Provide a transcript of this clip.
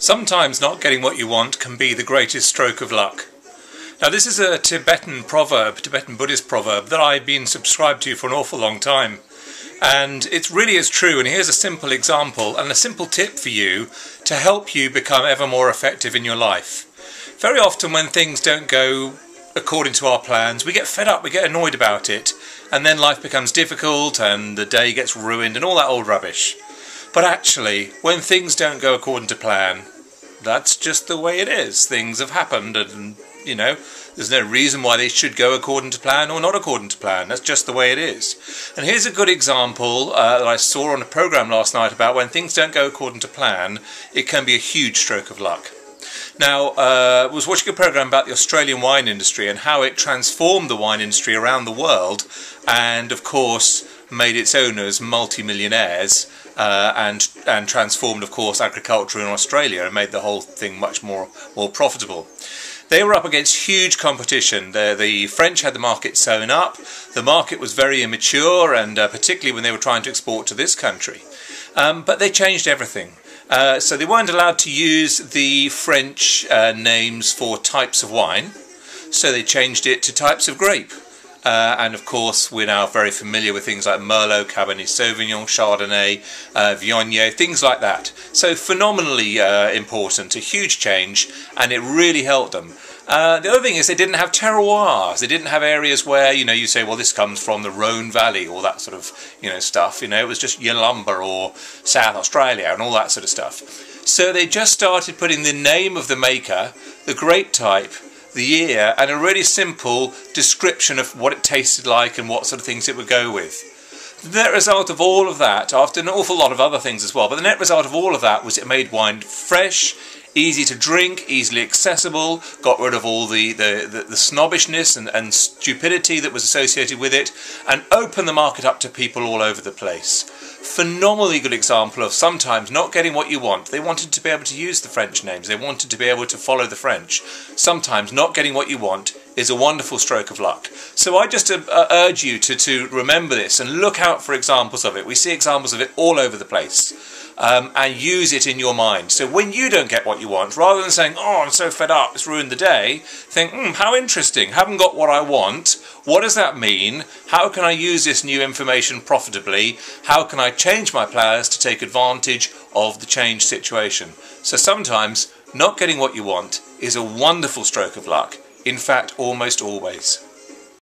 Sometimes not getting what you want can be the greatest stroke of luck. Now this is a Tibetan proverb, Tibetan Buddhist proverb that I've been subscribed to for an awful long time. And it really is true, and here's a simple example and a simple tip for you to help you become ever more effective in your life. Very often when things don't go according to our plans, we get fed up, we get annoyed about it, and then life becomes difficult and the day gets ruined and all that old rubbish. But actually, when things don't go according to plan, that's just the way it is. Things have happened and, you know, there's no reason why they should go according to plan or not according to plan. That's just the way it is. And here's a good example that I saw on a programme last night about when things don't go according to plan, it can be a huge stroke of luck. Now, I was watching a programme about the Australian wine industry and how it transformed the wine industry around the world and, of course, made its owners multi-millionaires and transformed, of course, agriculture in Australia and made the whole thing much more profitable. They were up against huge competition. The French had the market sewn up. The market was very immature, and particularly when they were trying to export to this country. But they changed everything. So they weren't allowed to use the French names for types of wine. So they changed it to types of grape. And of course we're now very familiar with things like Merlot, Cabernet Sauvignon, Chardonnay, Viognier, things like that. So phenomenally important, a huge change, and it really helped them. The other thing is they didn't have terroirs. They didn't have areas where, you know, you say, well, this comes from the Rhone Valley or that sort of, you know, stuff. You know, it was just Yalumba or South Australia and all that sort of stuff. So they just started putting the name of the maker, the grape type, the year, and a really simple description of what it tasted like and what sort of things it would go with. The net result of all of that, after an awful lot of other things as well, but the net result of all of that was it made wine fresh, easy to drink, easily accessible, got rid of all the snobbishness and stupidity that was associated with it, and opened the market up to people all over the place. Phenomenally good example of sometimes not getting what you want. They wanted to be able to use the French names. They wanted to be able to follow the French. Sometimes not getting what you want is a wonderful stroke of luck. So I just urge you to remember this and look out for examples of it. We see examples of it all over the place. And use it in your mind. So when you don't get what you want, rather than saying, oh, I'm so fed up, it's ruined the day, think, how interesting, haven't got what I want, what does that mean, how can I use this new information profitably, how can I change my plans to take advantage of the changed situation. So sometimes not getting what you want is a wonderful stroke of luck, in fact almost always.